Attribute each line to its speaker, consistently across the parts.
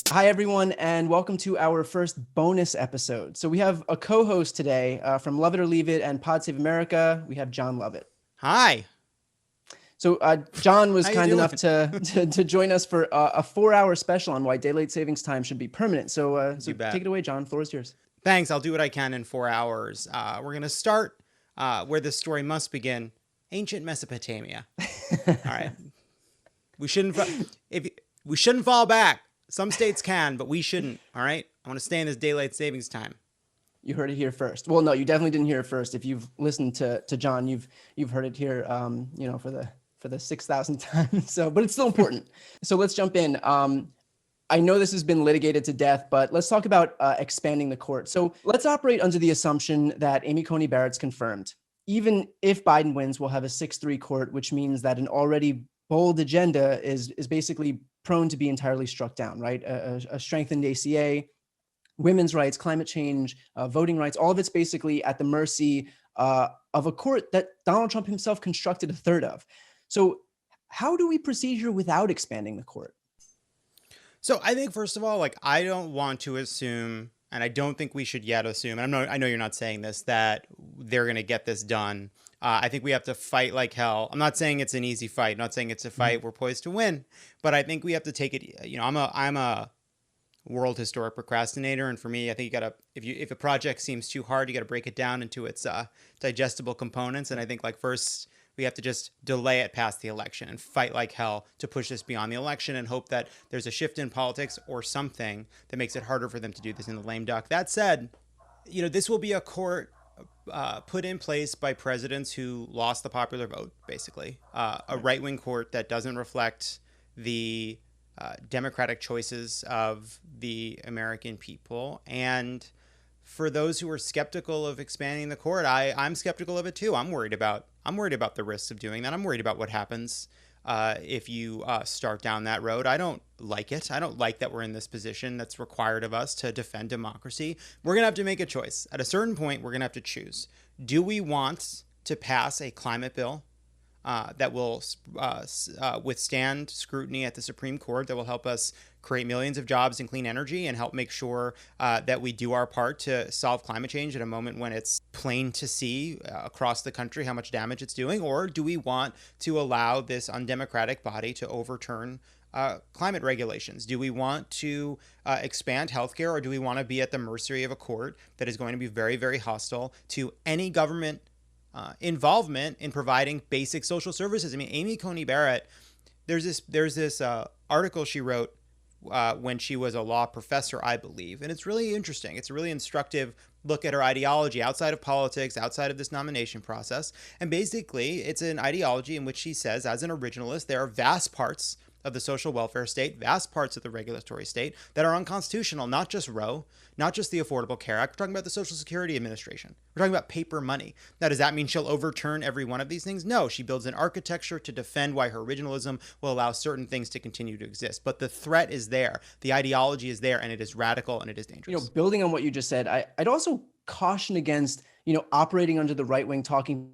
Speaker 1: Hi, everyone, and welcome to our first bonus episode. So we have a co-host today from Love It or Leave It and Pod Save America. We have Jon Lovett.
Speaker 2: Hi.
Speaker 1: So Jon was
Speaker 2: How you
Speaker 1: kind
Speaker 2: doing?
Speaker 1: enough to join us for a 4-hour special on why daylight savings time should be permanent. So
Speaker 2: You bet.
Speaker 1: take it away, Jon. Floor is yours.
Speaker 2: Thanks. I'll do what I can in 4 hours. We're going to start where this story must begin, ancient Mesopotamia. All right. We shouldn't we shouldn't fall back. Some states can, but we shouldn't. All right. I want to stay in this daylight savings time.
Speaker 1: You heard it here first. Well, no, you definitely didn't hear it first. If you've listened to Jon, you've heard it here. For the 6,000th time. So, but it's still important. So let's jump in. I know this has been litigated to death, but let's talk about expanding the court. So let's operate under the assumption that Amy Coney Barrett's confirmed. Even if Biden wins, we'll have a 6-3 court, which means that an already bold agenda is basically prone to be entirely struck down, right? A strengthened ACA, women's rights, climate change, voting rights, all of it's basically at the mercy of a court that Donald Trump himself constructed a third of. So how do we proceed here without expanding the court?
Speaker 2: So I think, first of all, I don't want to assume, and I don't think we should yet assume, and I know you're not saying this, that they're going to get this done. I think we have to fight like hell. I'm not saying it's an easy fight. I'm not saying it's a fight we're poised to win, but I think we have to take it. I'm a world historic procrastinator, and for me, I think you gotta, if a project seems too hard, you gotta break it down into its digestible components. And I think first we have to just delay it past the election and fight like hell to push this beyond the election and hope that there's a shift in politics or something that makes it harder for them to do this in the lame duck. That said, this will be a court put in place by presidents who lost the popular vote, basically. A right-wing court that doesn't reflect the democratic choices of the American people. And for those who are skeptical of expanding the court, I'm skeptical of it too. I'm worried about the risks of doing that. I'm worried about what happens if you start down that road. I don't like it. I don't like that we're in this position that's required of us to defend democracy. We're going to have to make a choice. At a certain point, we're going to have to choose. Do we want to pass a climate bill that will withstand scrutiny at the Supreme Court, that will help us create millions of jobs in clean energy and help make sure that we do our part to solve climate change at a moment when it's plain to see across the country how much damage it's doing? Or do we want to allow this undemocratic body to overturn climate regulations? Do we want to expand healthcare, or do we want to be at the mercy of a court that is going to be very, very hostile to any government involvement in providing basic social services? I mean, Amy Coney Barrett, there's this article she wrote when she was a law professor, I believe, and it's really interesting. It's a really instructive look at her ideology outside of politics, outside of this nomination process. And basically, it's an ideology in which she says, as an originalist, there are vast parts of the social welfare state, vast parts of the regulatory state that are unconstitutional, not just Roe, not just the Affordable Care Act. We're talking about the Social Security Administration. We're talking about paper money. Now, does that mean she'll overturn every one of these things? No, she builds an architecture to defend why her originalism will allow certain things to continue to exist. But the threat is there. The ideology is there, and it is radical, and it is dangerous.
Speaker 1: Building on what you just said, I'd also caution against, operating under the right-wing talking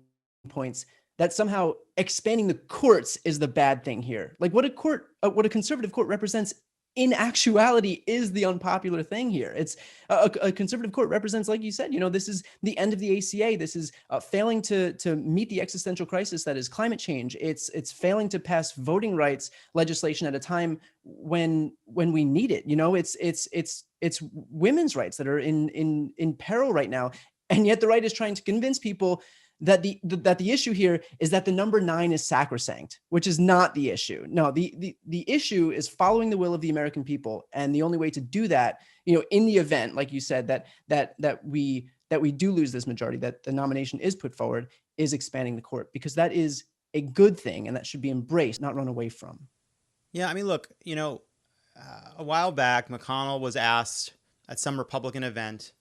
Speaker 1: points that somehow expanding the courts is the bad thing here. Like what a conservative court represents in actuality is the unpopular thing here. It's a conservative court represents, like you said, this is the end of the ACA. This is failing to meet the existential crisis that is climate change. It's failing to pass voting rights legislation at a time when we need it. It's women's rights that are in peril right now, and yet the right is trying to convince people that the issue here is that the number 9 is sacrosanct, which is not the issue. No, the issue is following the will of the American people, and the only way to do that, in the event, like you said, that we do lose this majority, that the nomination is put forward, is expanding the court, because that is a good thing and that should be embraced, not run away from.
Speaker 2: Yeah, I mean, look, a while back, McConnell was asked at some Republican event.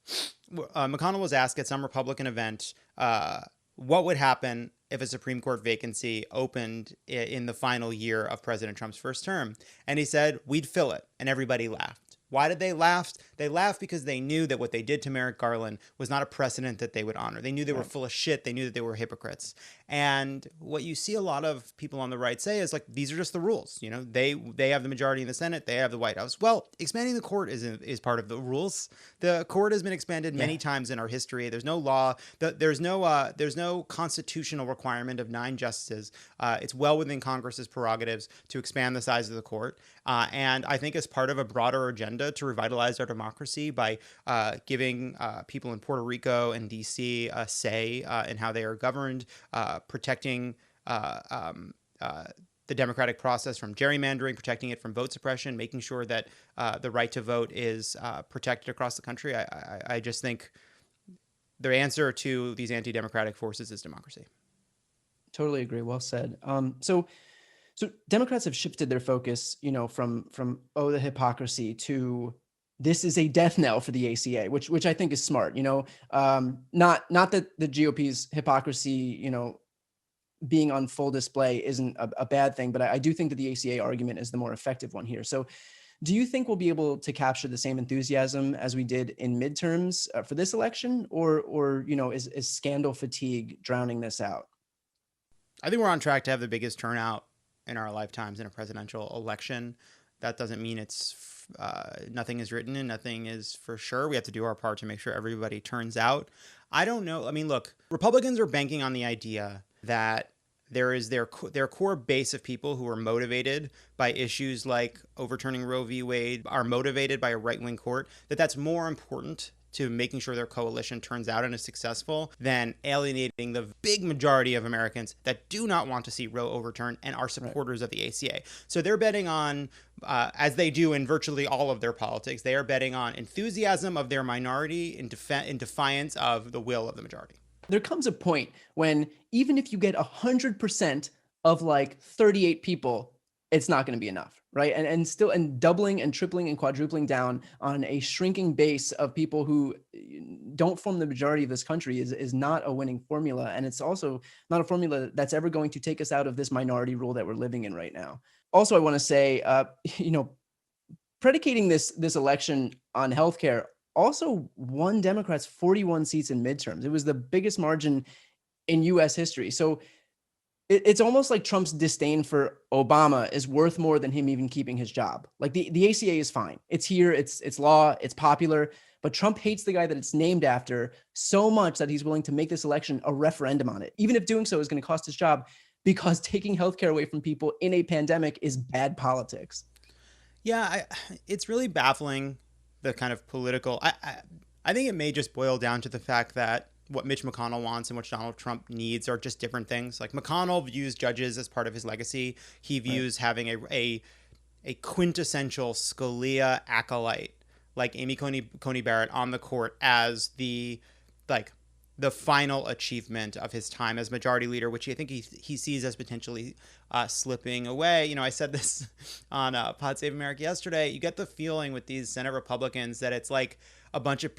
Speaker 2: What would happen if a Supreme Court vacancy opened in the final year of President Trump's first term? And he said, we'd fill it. And everybody laughed. Why did they laugh? They laughed because they knew that what they did to Merrick Garland was not a precedent that they would honor. They knew they were full of shit. They knew that they were hypocrites. And what you see a lot of people on the right say is like, these are just the rules. You know, they have the majority in the Senate. They have the White House. Well, expanding the court is part of the rules. The court has been expanded many times in our history. There's no law. There's no constitutional requirement of 9 justices. It's well within Congress's prerogatives to expand the size of the court. And I think as part of a broader agenda to revitalize our democracy by giving people in Puerto Rico and D.C. a say in how they are governed, protecting the democratic process from gerrymandering, protecting it from vote suppression, making sure that the right to vote is protected across the country. I just think the answer to these anti-democratic forces is democracy.
Speaker 1: Totally agree. Well said. So Democrats have shifted their focus, from the hypocrisy to this is a death knell for the ACA, which I think is smart. Not that the GOP's hypocrisy, being on full display isn't a bad thing, but I do think that the ACA argument is the more effective one here. So do you think we'll be able to capture the same enthusiasm as we did in midterms for this election, or is scandal fatigue drowning this out?
Speaker 2: I think we're on track to have the biggest turnout in our lifetimes in a presidential election. That doesn't mean it's nothing is written and nothing is for sure. We have to do our part to make sure everybody turns out. I don't know. I mean, look, Republicans are banking on the idea that there is their core base of people who are motivated by issues like overturning Roe v. Wade, are motivated by a right-wing court, that's more important to making sure their coalition turns out and is successful than alienating the big majority of Americans that do not want to see Roe overturned and are supporters of the ACA. So they're betting on, as they do in virtually all of their politics, they are betting on enthusiasm of their minority in defiance of the will of the majority.
Speaker 1: There comes a point when even if you get 100% of like 38 people, it's not going to be enough, right? And doubling and tripling and quadrupling down on a shrinking base of people who don't form the majority of this country is not a winning formula. And it's also not a formula that's ever going to take us out of this minority rule that we're living in right now. Also, I want to say, predicating this election on healthcare also won Democrats 41 seats in midterms. It was the biggest margin in U.S. history. So it's almost like Trump's disdain for Obama is worth more than him even keeping his job. Like the ACA is fine. It's here, it's law, it's popular, but Trump hates the guy that it's named after so much that he's willing to make this election a referendum on it, even if doing so is going to cost his job, because taking healthcare away from people in a pandemic is bad politics.
Speaker 2: Yeah, it's really baffling, the kind of political. I think it may just boil down to the fact that what Mitch McConnell wants and what Donald Trump needs are just different things. Like McConnell views judges as part of his legacy. He views having a quintessential Scalia acolyte like Amy Coney Barrett on the court as the final achievement of his time as majority leader, which I think he sees as potentially slipping away. I said this on Pod Save America yesterday. You get the feeling with these Senate Republicans that it's like a bunch of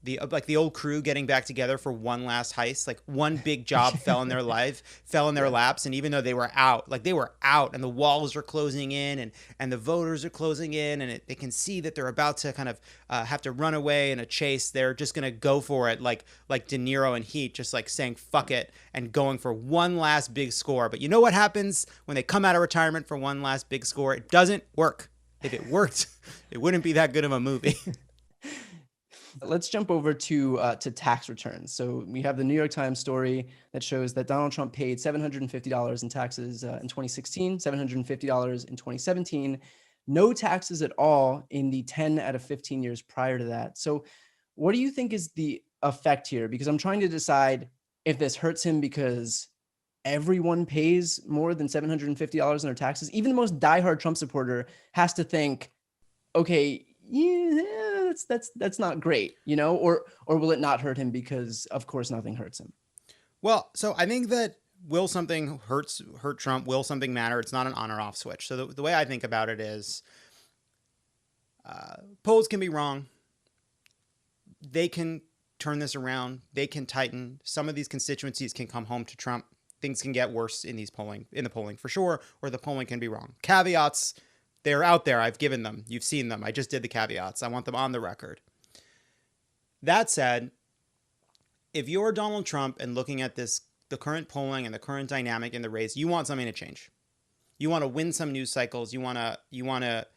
Speaker 2: the old crew getting back together for one last heist. Like one big job fell in their laps, and even though they were out, and the walls are closing in, and the voters are closing in, and they can see that they're about to kind of have to run away in a chase. They're just gonna go for it, like De Niro in Heat, just like saying fuck it and going for one last big score. But you know what happens when they come out of retirement for one last big score? It doesn't work. If it worked, it wouldn't be that good of a movie.
Speaker 1: Let's jump over to tax returns. So we have the New York Times story that shows that Donald Trump paid $750 in taxes in 2016, $750 in 2017, no taxes at all in the 10 out of 15 years prior to that. So what do you think is the effect here? Because I'm trying to decide if this hurts him because everyone pays more than $750 in their taxes. Even the most diehard Trump supporter has to think, okay, yeah, that's not great, or will it not hurt him because of course nothing hurts him?
Speaker 2: Well, so I think that will something hurt Trump? Will something matter? It's not an on or off switch. So the way I think about it is polls can be wrong. They can turn this around. They can tighten. Some of these constituencies can come home to Trump. Things can get worse in the polling for sure, or the polling can be wrong. Caveats. They're out there. I've given them. You've seen them. I just did the caveats. I want them on the record. That said, if you're Donald Trump and looking at this, the current polling and the current dynamic in the race, you want something to change. You want to win some news cycles. You want to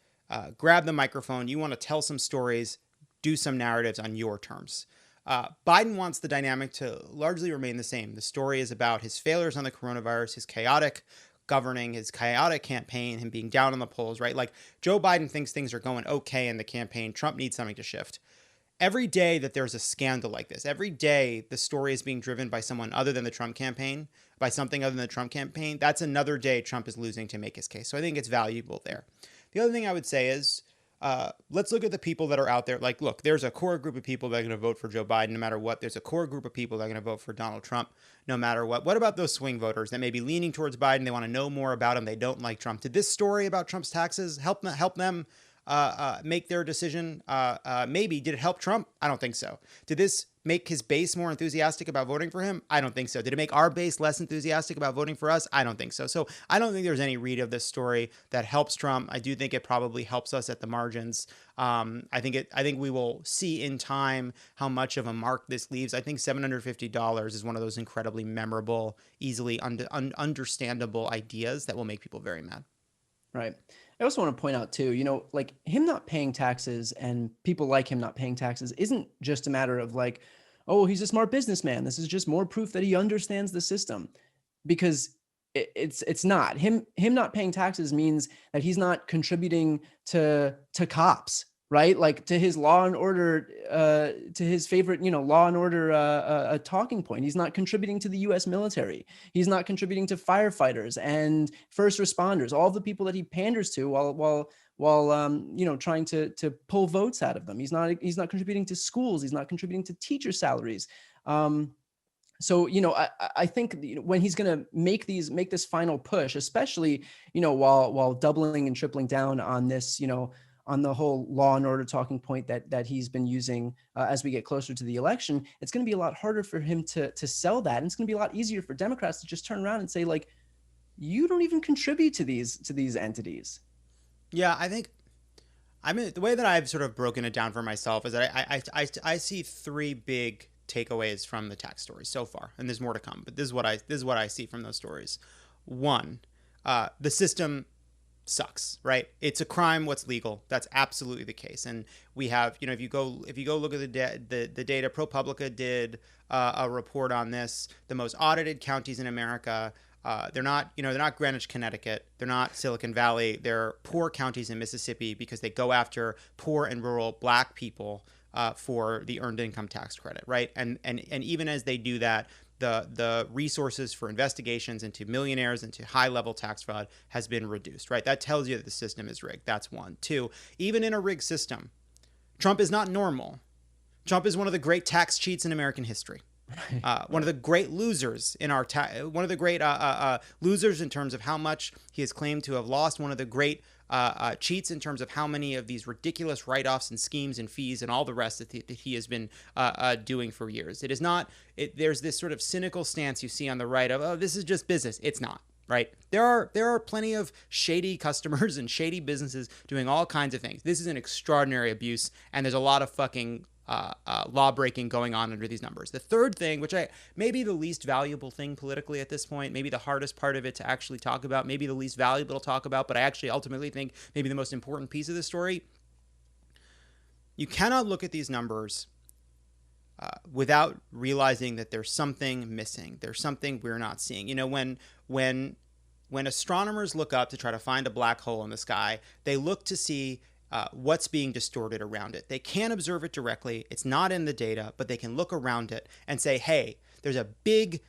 Speaker 2: grab the microphone. You want to tell some stories, do some narratives on your terms. Biden wants the dynamic to largely remain the same. The story is about his failures on the coronavirus, his chaotic governing, his chaotic campaign, him being down on the polls, right? Like Joe Biden thinks things are going okay in the campaign. Trump needs something to shift. Every day that there's a scandal like this, every day the story is being driven by someone other than the Trump campaign, by something other than the Trump campaign, that's another day Trump is losing to make his case. So I think it's valuable there. The other thing I would say is, let's look at the people that are out there. Like, look, there's a core group of people that are going to vote for Joe Biden no matter what. There's a core group of people that are going to vote for Donald Trump no matter what. What about those swing voters that may be leaning towards Biden? They want to know more about him. They don't like Trump. Did this story about Trump's taxes help them make their decision? Maybe. Did it help Trump? I don't think so. Did this make his base more enthusiastic about voting for him? I don't think so. Did it make our base less enthusiastic about voting for us? I don't think so. So I don't think there's any read of this story that helps Trump. I do think it probably helps us at the margins. I think we will see in time how much of a mark this leaves. I think $750 is one of those incredibly memorable, easily understandable ideas that will make people very mad.
Speaker 1: Right. I also want to point out too, like him not paying taxes and people like him not paying taxes isn't just a matter of like, oh, he's a smart businessman. This is just more proof that he understands the system, because it's not. Him not paying taxes means that he's not contributing to cops, right? Like to his law and order, to his favorite, law and order a talking point. He's not contributing to the U.S. military. He's not contributing to firefighters and first responders, all the people that he panders to while trying to pull votes out of them. He's not contributing to schools. He's not contributing to teacher salaries. So, I think when he's going to make this final push, especially, while doubling and tripling down on this, on the whole law and order talking point that he's been using as we get closer to the election, it's going to be a lot harder for him to sell that. And it's going to be a lot easier for Democrats to just turn around and say, like, you don't even contribute to these entities.
Speaker 2: Yeah, the way that I've sort of broken it down for myself is that I see three big takeaways from the tax stories so far, and there's more to come, but this is what I see from those stories. One, the system sucks, right? It's a crime what's legal. That's absolutely the case. And we have, if you go look at the data, ProPublica did a report on this. The most audited counties in America, they're not Greenwich, Connecticut. They're not Silicon Valley. They're poor counties in Mississippi because they go after poor and rural Black people for the earned income tax credit, right? And even as they do that, the resources for investigations into millionaires, into high-level tax fraud has been reduced, right? That tells you that the system is rigged. That's one. Two, even in a rigged system, Trump is not normal. Trump is one of the great tax cheats in American history. One of the great losers in our one of the great losers in terms of how much he has claimed to have lost. One of the great cheats in terms of how many of these ridiculous write-offs and schemes and fees and all the rest that he has been doing for years. It is not. There's this sort of cynical stance you see on the right of, oh, this is just business. It's not. Right. There are plenty of shady customers and shady businesses doing all kinds of things. This is an extraordinary abuse, and there's a lot of fucking law breaking going on under these numbers. The third thing, which may be the least valuable thing politically at this point, maybe the hardest part of it to actually talk about, maybe the least valuable to talk about, but I actually ultimately think maybe the most important piece of the story. You cannot look at these numbers without realizing that there's something missing. There's something we're not seeing. When astronomers look up to try to find a black hole in the sky, they look to see what's being distorted around it. They can't observe it directly. It's not in the data, but they can look around it and say, hey, there's a big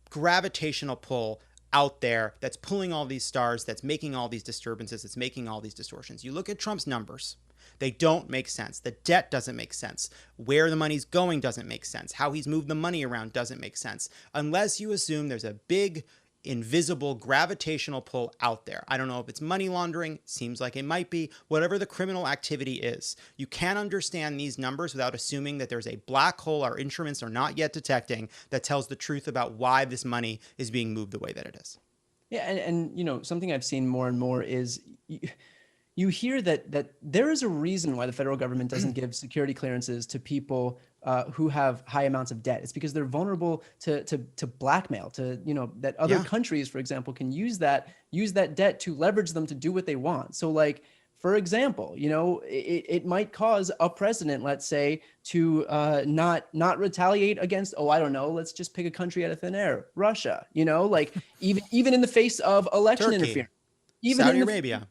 Speaker 2: gravitational pull out there that's pulling all these stars, that's making all these disturbances, that's making all these distortions. You look at Trump's numbers. They don't make sense. The debt doesn't make sense. Where the money's going doesn't make sense. How he's moved the money around doesn't make sense. Unless you assume there's a big invisible gravitational pull out there. I don't know if it's money laundering. Seems like it might be. Whatever the criminal activity is, you can't understand these numbers without assuming that there's a black hole our instruments are not yet detecting that tells the truth about why this money is being moved the way that it is.
Speaker 1: Yeah, and something I've seen more and more is you hear that there is a reason why the federal government doesn't give security clearances to people who have high amounts of debt. It's because they're vulnerable to blackmail, to, that other
Speaker 2: Yeah.
Speaker 1: countries, for example, can use that debt to leverage them to do what they want. So like, for example, it might cause a president, let's say, to not retaliate against, I don't know, let's just pick a country out of thin air, Russia, like even in the face of election
Speaker 2: Turkey,
Speaker 1: interference, even
Speaker 2: Saudi
Speaker 1: in the
Speaker 2: Arabia.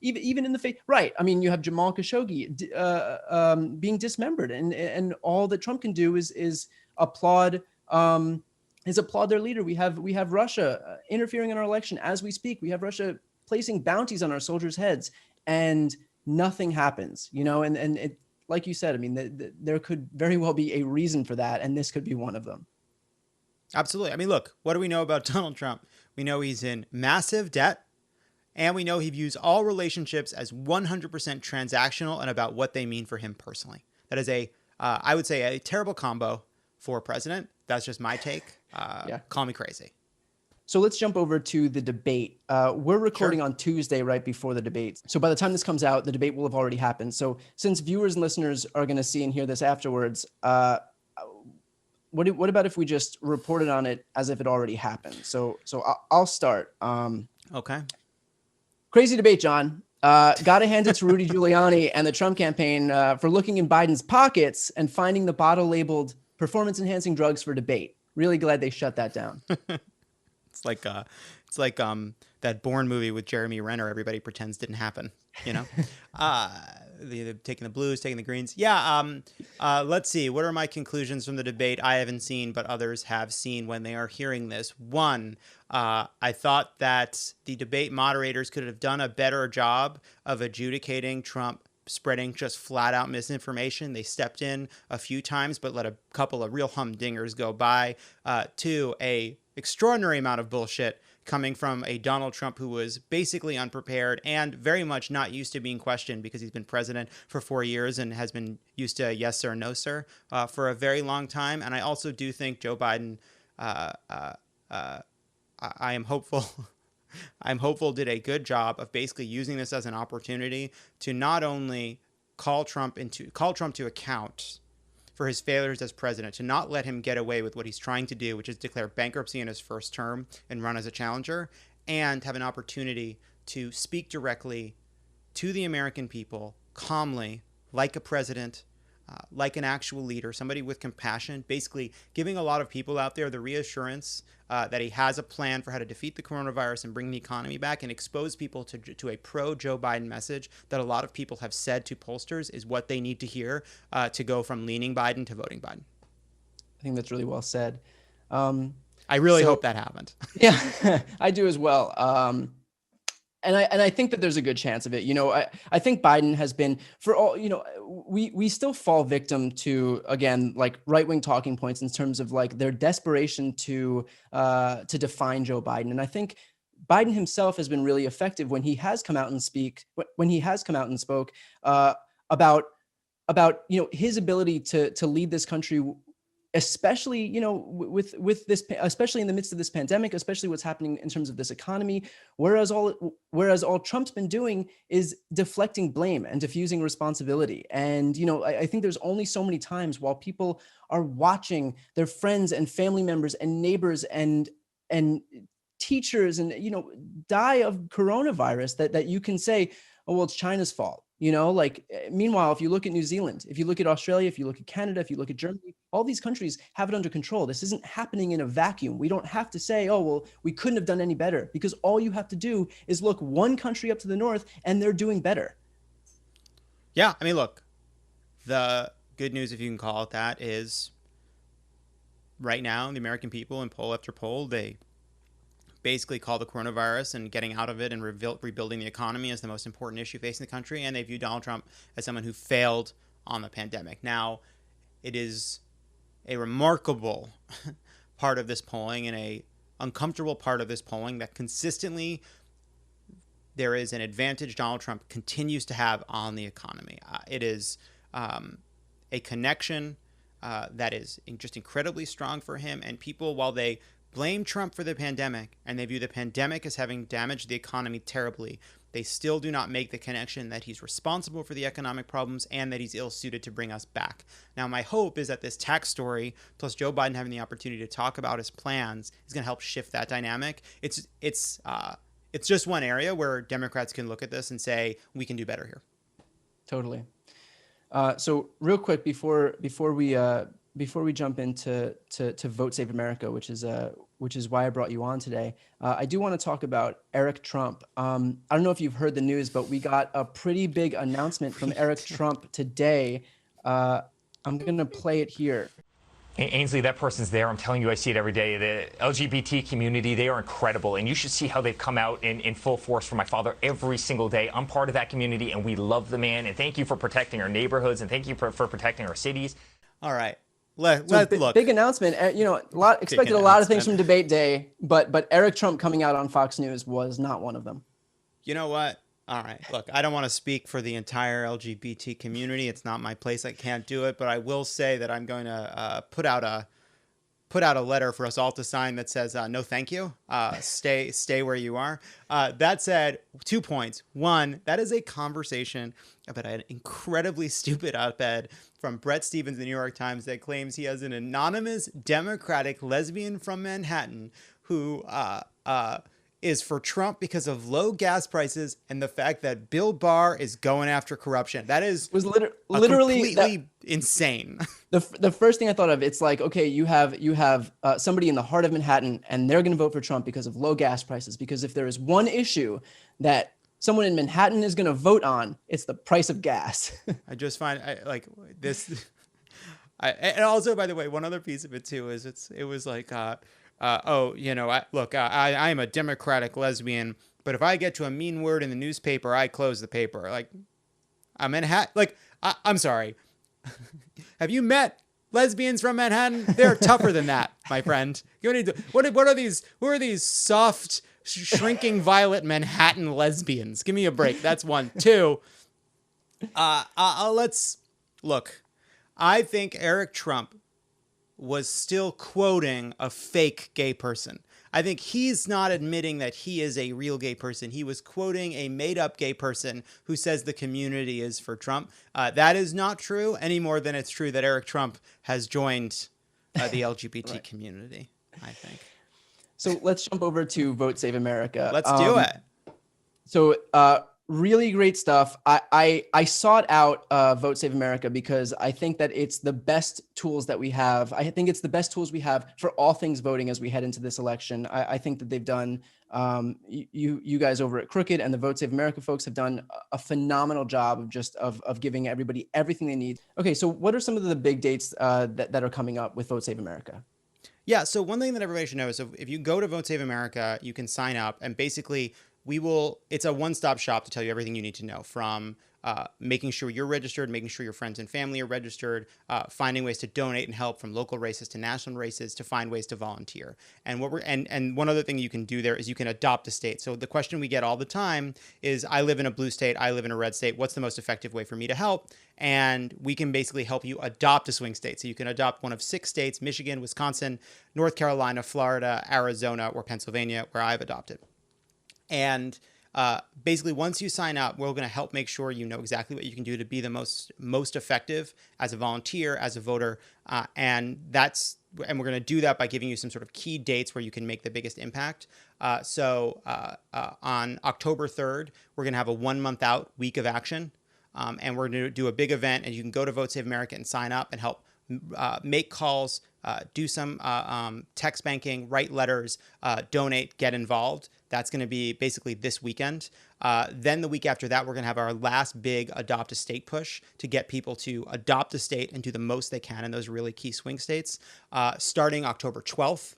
Speaker 1: even in the face, right? I mean, you have Jamal Khashoggi being dismembered, and all that Trump can do is applaud their leader. We have Russia interfering in our election as we speak. We have Russia placing bounties on our soldiers' heads, and nothing happens. And it, like you said, I mean, there could very well be a reason for that, and this could be one of them.
Speaker 2: Absolutely. I mean, look, what do we know about Donald Trump? We know he's in massive debt. And we know he views all relationships as 100% transactional and about what they mean for him personally. That is I would say, a terrible combo for a president. That's just my take.
Speaker 1: Yeah.
Speaker 2: Call me crazy.
Speaker 1: So let's jump over to the debate. We're recording on Tuesday, right before the debate. So by the time this comes out, the debate will have already happened. So since viewers and listeners are going to see and hear this afterwards, what about if we just reported on it as if it already happened? So I'll start.
Speaker 2: Okay.
Speaker 1: Crazy debate, John. Got to hand it to Rudy Giuliani and the Trump campaign for looking in Biden's pockets and finding the bottle labeled performance-enhancing drugs for debate. Really glad they shut that down.
Speaker 2: It's like that Bourne movie with Jeremy Renner. Everybody pretends didn't happen. Taking the blues, taking the greens. Yeah. Let's see. What are my conclusions from the debate? I haven't seen, but others have seen when they are hearing this. One, I thought that the debate moderators could have done a better job of adjudicating Trump spreading just flat out misinformation. They stepped in a few times, but let a couple of real humdingers go by. Two, a extraordinary amount of bullshit coming from a Donald Trump who was basically unprepared and very much not used to being questioned because he's been president for 4 years and has been used to yes sir, no sir for a very long time. And I also do think Joe Biden, I am hopeful, I'm hopeful did a good job of basically using this as an opportunity to not only call Trump to account for his failures as president, to not let him get away with what he's trying to do, which is declare bankruptcy in his first term and run as a challenger, and have an opportunity to speak directly to the American people calmly, like a president, like an actual leader, somebody with compassion, basically giving a lot of people out there the reassurance that he has a plan for how to defeat the coronavirus and bring the economy back, and expose people to a pro-Joe Biden message that a lot of people have said to pollsters is what they need to hear to go from leaning Biden to voting Biden.
Speaker 1: I think that's really well said.
Speaker 2: I really hope that happened.
Speaker 1: Yeah, I do as well. And I think that there's a good chance of it. I think Biden has been, for all, we still fall victim to, again, like right-wing talking points in terms of like their desperation to define Joe Biden. And I think Biden himself has been really effective when he has come out and spoke about his ability to lead this country, especially, with this, especially in the midst of this pandemic, especially what's happening in terms of this economy. Whereas all Trump's been doing is deflecting blame and diffusing responsibility. And, I think there's only so many times while people are watching their friends and family members and neighbors and teachers and, die of coronavirus that you can say, oh, well, it's China's fault. Meanwhile, if you look at New Zealand, if you look at Australia, if you look at Canada, if you look at Germany, all these countries have it under control. This isn't happening in a vacuum. We don't have to say, oh, well, we couldn't have done any better, because all you have to do is look one country up to the north and they're doing better.
Speaker 2: Yeah. I mean, look, the good news, if you can call it that, is right now, the American people in poll after poll, they basically call the coronavirus and getting out of it and rebuilding the economy as the most important issue facing the country. And they view Donald Trump as someone who failed on the pandemic. Now, it is a remarkable part of this polling and a uncomfortable part of this polling that consistently there is an advantage Donald Trump continues to have on the economy. It is a connection that is just incredibly strong for him. And people, while they blame Trump for the pandemic and they view the pandemic as having damaged the economy terribly, they still do not make the connection that he's responsible for the economic problems and that he's ill-suited to bring us back. Now, my hope is that this tax story, plus Joe Biden having the opportunity to talk about his plans, is going to help shift that dynamic. It's just one area where Democrats can look at this and say, we can do better here.
Speaker 1: Totally. So real quick before we jump into Vote Save America, which is why I brought you on today, I do want to talk about Eric Trump. I don't know if you've heard the news, but we got a pretty big announcement from Eric Trump today. I'm gonna play it here.
Speaker 3: Ainsley, that person's there. I'm telling you, I see it every day. The LGBT community, they are incredible. And you should see how they've come out in full force for my father every single day. I'm part of that community, and we love the man. And thank you for protecting our neighborhoods, and thank you for protecting our cities.
Speaker 2: All right.
Speaker 1: Look. Big announcement. Expected a lot of things from debate day, but Eric Trump coming out on Fox News was not one of them.
Speaker 2: You know what? All right. Look, I don't want to speak for the entire LGBT community. It's not my place. I can't do it. But I will say that I'm going to put out a letter for us all to sign that says, no, thank you. Stay where you are. That said, 2 points. One, that is a conversation about an incredibly stupid op-ed from Brett Stevens, the New York Times, that claims he has an anonymous Democratic lesbian from Manhattan who is for Trump because of low gas prices and the fact that Bill Barr is going after corruption. That was literally completely insane.
Speaker 1: The first thing I thought of, it's like, okay, you have somebody in the heart of Manhattan, and they're going to vote for Trump because of low gas prices. Because if there is one issue that someone in Manhattan is going to vote on, it's the price of gas.
Speaker 2: I just find this. And also, by the way, one other piece of it too is it was like. I am a Democratic lesbian, but if I get to a mean word in the newspaper, I close the paper. Like, I'm Manhattan. Like, I'm sorry. Have you met lesbians from Manhattan? They're tougher than that, my friend. You need to, what are these? Who are these soft, shrinking violet Manhattan lesbians? Give me a break. That's one. Two. Let's look. I think Eric Trump was still quoting a fake gay person. I think he's not admitting that he is a real gay person. He was quoting a made-up gay person who says the community is for Trump. That is not true any more than it's true that Eric Trump has joined the LGBT right. community, I think.
Speaker 1: So let's jump over to Vote Save America.
Speaker 2: Let's do it.
Speaker 1: So really great stuff. I sought out Vote Save America because I think that it's the best tools that we have. I think it's the best tools we have for all things voting as we head into this election. I think that they've done, you guys over at Crooked and the Vote Save America folks have done a phenomenal job of giving everybody everything they need. Okay, so what are some of the big dates that are coming up with Vote Save America?
Speaker 2: Yeah, so one thing that everybody should know is if you go to Vote Save America, you can sign up and basically it's a one-stop shop to tell you everything you need to know, from making sure you're registered, making sure your friends and family are registered, finding ways to donate and help, from local races to national races, to find ways to volunteer. And and one other thing you can do there is you can adopt a state. So the question we get all the time is, I live in a blue state, I live in a red state, what's the most effective way for me to help? And we can basically help you adopt a swing state. So you can adopt one of 6 states: Michigan, Wisconsin, North Carolina, Florida, Arizona, or Pennsylvania, where I've adopted. And basically, once you sign up, we're going to help make sure you know exactly what you can do to be the most effective as a volunteer, as a voter, and we're going to do that by giving you some sort of key dates where you can make the biggest impact. So on October 3rd, we're going to have a 1 month out week of action, and we're going to do a big event. And you can go to Vote Save America and sign up and help make calls, do some text banking, write letters, donate, get involved. That's going to be basically this weekend. Then the week after that, we're going to have our last big adopt a state push to get people to adopt a state and do the most they can in those really key swing states. Starting October 12th,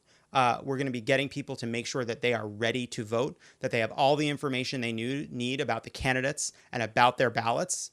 Speaker 2: we're going to be getting people to make sure that they are ready to vote, that they have all the information they need about the candidates and about their ballots.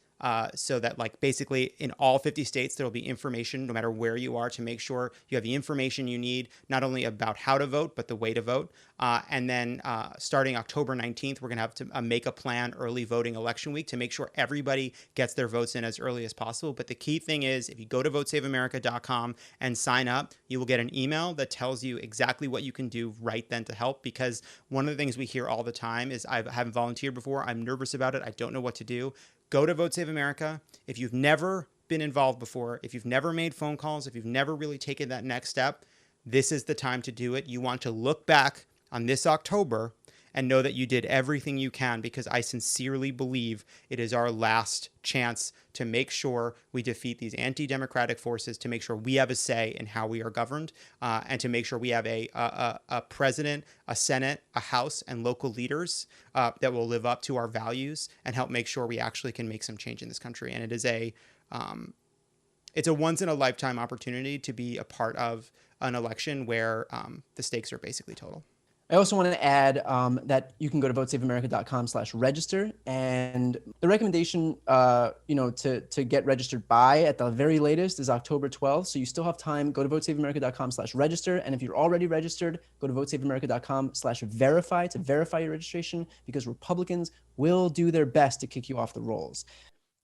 Speaker 2: So that, like, basically in all 50 states, there will be information no matter where you are to make sure you have the information you need, not only about how to vote, but the way to vote. And then starting October 19th, we're going to have to make a plan early voting election week to make sure everybody gets their votes in as early as possible. But the key thing is, if you go to votesaveamerica.com and sign up, you will get an email that tells you exactly what you can do right then to help. Because one of the things we hear all the time is, I haven't volunteered before, I'm nervous about it, I don't know what to do. Go to Vote Save America. If you've never been involved before, if you've never made phone calls, if you've never really taken that next step, this is the time to do it. You want to look back on this October and know that you did everything you can, because I sincerely believe it is our last chance to make sure we defeat these anti-democratic forces, to make sure we have a say in how we are governed, and to make sure we have a president, a Senate, a House, and local leaders that will live up to our values and help make sure we actually can make some change in this country. And it is it's a once in a lifetime opportunity to be a part of an election where the stakes are basically total.
Speaker 1: I also want to add that you can go to votesaveamerica.com/register, and the recommendation, to get registered by at the very latest is October 12th. So you still have time. Go to votesaveamerica.com/register, and if you're already registered, go to votesaveamerica.com/verify to verify your registration, because Republicans will do their best to kick you off the rolls.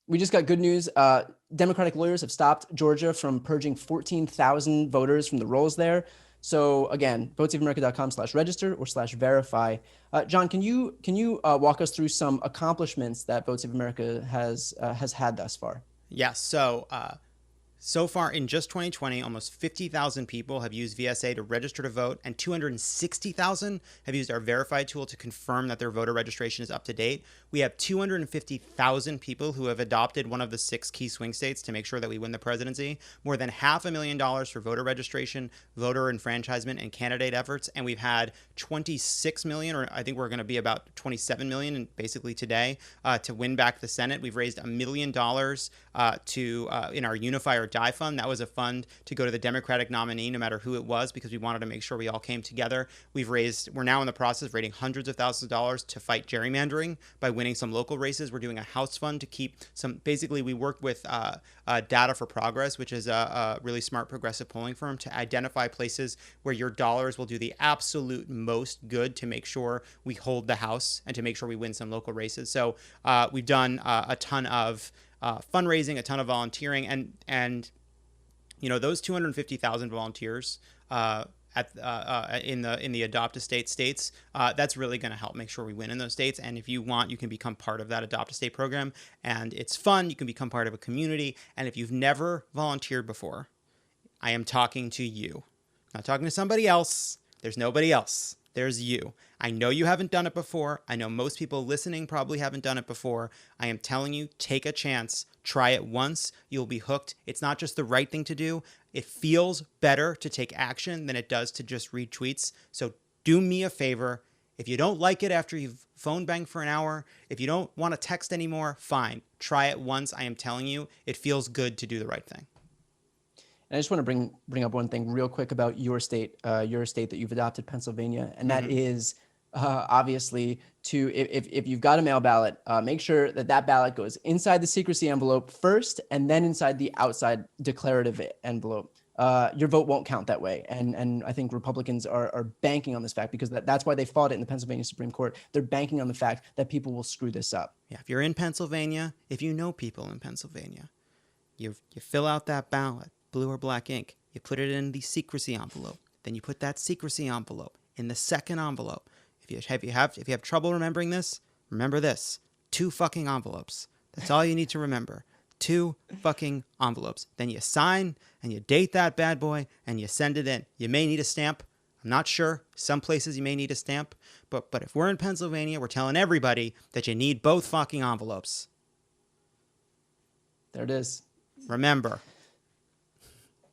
Speaker 1: We just got good news. Democratic lawyers have stopped Georgia from purging 14,000 voters from the rolls there. So again, votesaveamerica.com/register or /verify. Jon, can you walk us through some accomplishments that Vote Save America has had thus far?
Speaker 2: Yes. So far in just 2020, almost 50,000 people have used VSA to register to vote, and 260,000 have used our Verify tool to confirm that their voter registration is up to date. We have 250,000 people who have adopted one of the 6 key swing states to make sure that we win the presidency. More than $500,000 for voter registration, voter enfranchisement, and candidate efforts. And we've had 26 million, or I think we're going to be about 27 million basically today, to win back the Senate. We've raised $1 million in our Unify or Die Fund. That was a fund to go to the Democratic nominee, no matter who it was, because we wanted to make sure we all came together. We're now in the process of raising hundreds of thousands of dollars to fight gerrymandering by winning some local races. We're doing a House fund to keep some, basically we work with Data for Progress, which is a really smart progressive polling firm, to identify places where your dollars will do the absolute most good to make sure we hold the House and to make sure we win some local races. So we've done a ton of fundraising, a ton of volunteering, and those 250,000 volunteers in the Adopt a State states, that's really going to help make sure we win in those states. And if you want, you can become part of that Adopt a State program, and it's fun. You can become part of a community. And if you've never volunteered before, I am talking to you, not talking to somebody else. There's nobody else. There's you. I know you haven't done it before. I know most people listening probably haven't done it before. I am telling you, take a chance. Try it once. You'll be hooked. It's not just the right thing to do. It feels better to take action than it does to just read tweets. So do me a favor. If you don't like it after you've phone banged for an hour, if you don't want to text anymore, fine. Try it once. I am telling you, it feels good to do the right thing.
Speaker 1: And I just want to bring up one thing real quick about your state that you've adopted, Pennsylvania, and that is obviously if you've got a mail ballot, make sure that ballot goes inside the secrecy envelope first, and then inside the outside declarative envelope. Your vote won't count that way, and I think Republicans are banking on this fact, because that's why they fought it in the Pennsylvania Supreme Court. They're banking on the fact that people will screw this up.
Speaker 2: Yeah, if you're in Pennsylvania, if you know people in Pennsylvania, you fill out that ballot. Blue or black ink. You put it in the secrecy envelope. Then you put that secrecy envelope in the second envelope. If you have trouble remembering this, remember this: 2 fucking envelopes. That's all you need to remember. 2 fucking envelopes. Then you sign and you date that bad boy and you send it in. You may need a stamp. I'm not sure. Some places you may need a stamp. But if we're in Pennsylvania, we're telling everybody that you need both fucking envelopes.
Speaker 1: There it is.
Speaker 2: Remember.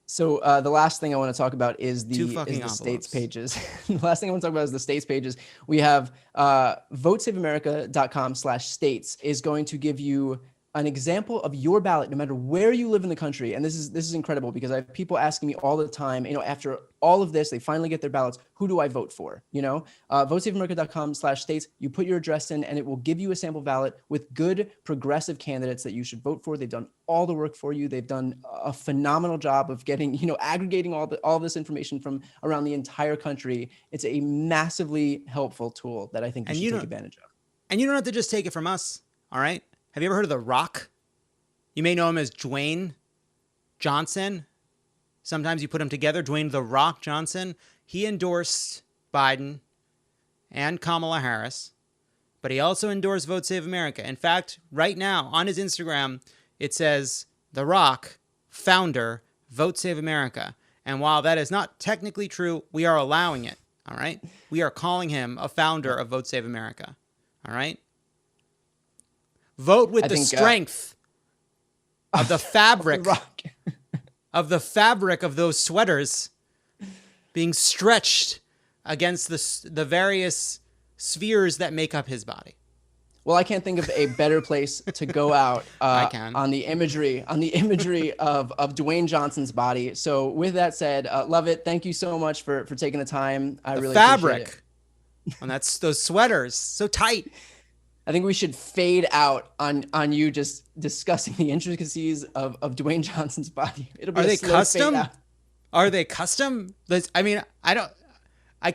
Speaker 1: So the last thing I want to talk about is the states pages. The last thing I want to talk about is the states pages. We have votesaveamerica.com/states is going to give you an example of your ballot, no matter where you live in the country. And this is incredible, because I have people asking me all the time, after all of this, they finally get their ballots. Who do I vote for? VoteSaveAmerica.com/states. You put your address in and it will give you a sample ballot with good progressive candidates that you should vote for. They've done all the work for you. They've done a phenomenal job of getting, aggregating all this information from around the entire country. It's a massively helpful tool that I think you should take advantage of.
Speaker 2: And you don't have to just take it from us. All right. Have you ever heard of The Rock? You may know him as Dwayne Johnson. Sometimes you put them together, Dwayne The Rock Johnson. He endorsed Biden and Kamala Harris, but he also endorsed Vote Save America. In fact, right now on his Instagram, it says The Rock, founder, Vote Save America. And while that is not technically true, we are allowing it. All right. We are calling him a founder of Vote Save America. All right. Vote with the strength of the fabric of the fabric of those sweaters being stretched against the various spheres that make up his body.
Speaker 1: Well, I can't think of a better place to go out on the imagery of Dwayne Johnson's body. So with that said, Lovett, thank you so much for taking the time. I really appreciate it.
Speaker 2: And that's those sweaters, so tight.
Speaker 1: I think we should fade out on you just discussing the intricacies of Dwayne Johnson's body. It'll be
Speaker 2: Are they custom? Are they custom? I mean,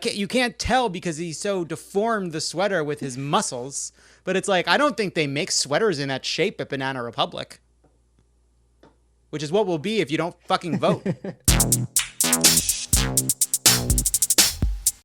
Speaker 2: you can't tell because he's so deformed, the sweater with his muscles. But it's like, I don't think they make sweaters in that shape at Banana Republic, which is what we'll be if you don't fucking vote.